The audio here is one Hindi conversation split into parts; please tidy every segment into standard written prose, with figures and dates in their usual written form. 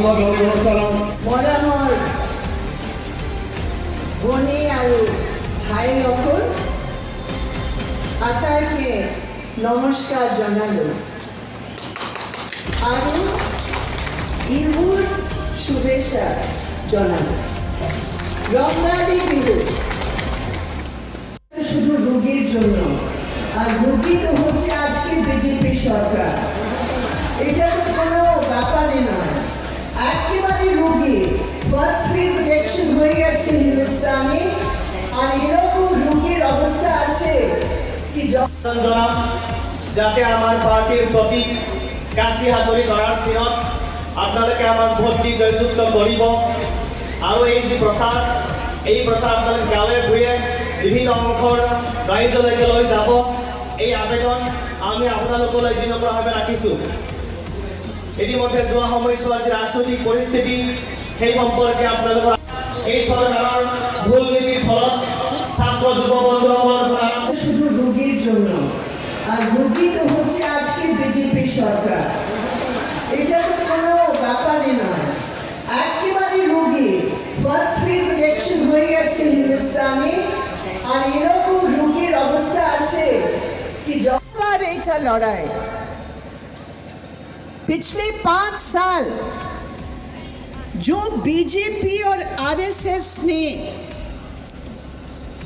মৰমৰ ভনী আৰু ভাইসকল আটাইকে নমস্কাৰ জনালোঁ আৰু বিহুৰ শুভেচ্ছা জনালোঁ। রঙালী বিহু শুধু রোগীর জন্য, আর রোগী তো হচ্ছে আজকে বিজেপি সরকার। এটা তো কোনো ব্যাপারই নয়, একেবারে রোগী। ফার্স্ট ফেজ ইলেকশন হয়ে গেছে হিন্দুস্তানে, আর এরকম রোগীর অবস্থা আছে কি যাতে আমার পার্টির প্রতীক কাশী হাতুড়ি করার চিনত আপোনালোকে আমাক ভোট দি জয়যুক্ত কৰিব। আৰু এই যি প্ৰচাৰ, এই প্ৰচাৰ আপোনালোকে গাঁৱে ভূঞে বিভিন্ন অংশৰ ৰাইজলৈকে লৈ যাব। এই আবেদন আমি আপোনালোকলৈ বিনম্ৰভাৱে ৰাখিছোঁ। ইতিমধ্যে যোৱা সময়ছোৱাৰ যি ৰাজনৈতিক পৰিস্থিতি, সেই সম্পৰ্কে আপোনালোকৰ এই চৰকাৰৰ ভুল নীতিৰ ফলত ছাত্ৰ যুৱ বন্ধুসকল শুধু রোগীর জন্য, আর রোগী তো হচ্ছে আজকে বিজেপি সরকার। এটা তো কোনো ব্যাপারই নয়, একেবারে রোগী। ফার্স্ট ফেজ ইলেকশন হয়ে গেছে হিন্দুস্তানে, আর এরকম রোগীর অবস্থা আছে কি যতবার এটা লড়াই। पिछले 5 साल जो बीजेपी और आरएसएस ने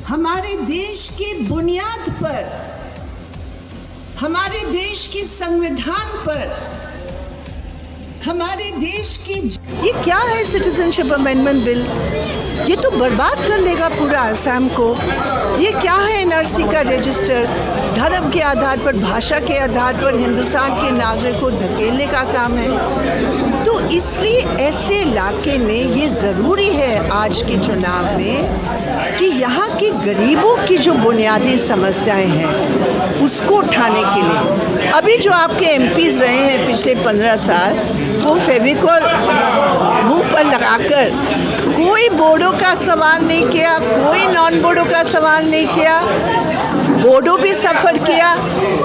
हमारे देश की बुनियाद पर, हमारे देश की संविधान पर, हमारे देश की, ये क्या है सिटीजनशिप अमेंडमेंट बिल? ये तो बर्बाद कर लेगा पूरा असम को। ये क्या है एनआरसी का रजिस्टर? धर्म के आधार पर, भाषा के आधार पर हिंदुस्तान के नागरिक को धकेलने का काम है। तो इसलिए ऐसे इलाके में ये ज़रूरी है आज के चुनाव में कि यहाँ के गरीबों की जो बुनियादी समस्याएं हैं उसको उठाने के लिए। अभी जो आपके एमपीज़ रहे हैं पिछले 15 साल, वो फेविकॉल मुंह पर लगाकर कोई बोडो का सवाल नहीं किया, कोई नॉन बोडो का सवाल नहीं किया। बोडो भी सफ़र किया,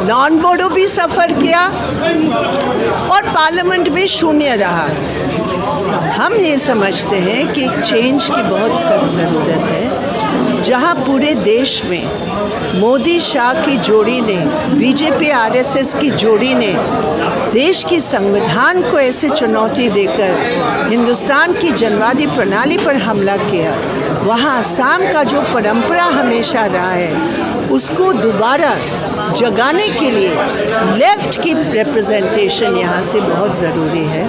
नॉन बोडो भी सफ़र किया, और पार्लियामेंट में शून्य रहा। हम ये समझते हैं कि चेंज की बहुत सख्त ज़रूरत है। जहाँ पूरे देश में मोदी शाह की जोड़ी ने, बीजेपी आरएसएस की जोड़ी ने देश की संविधान को ऐसे चुनौती देकर हिंदुस्तान की जनवादी प्रणाली पर हमला किया, वहाँ असम का जो परंपरा हमेशा रहा है उसको दोबारा जगाने के लिए लेफ्ट की रिप्रेजेंटेशन यहाँ से बहुत ज़रूरी है।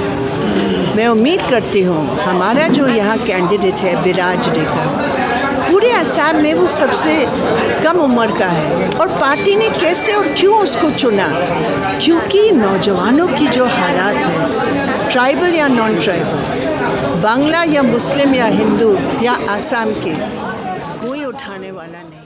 मैं उम्मीद करती हूँ हमारा जो यहाँ कैंडिडेट है बिराज डेका, पूरे असम में वो सबसे कम उम्र का है। और पार्टी ने कैसे और क्यों उसको चुना? क्योंकि नौजवानों की जो हालात है, ट्राइबल या नॉन ट्राइबल, बांग्ला या मुस्लिम या हिंदू या आसाम के, कोई उठाने वाला नहीं।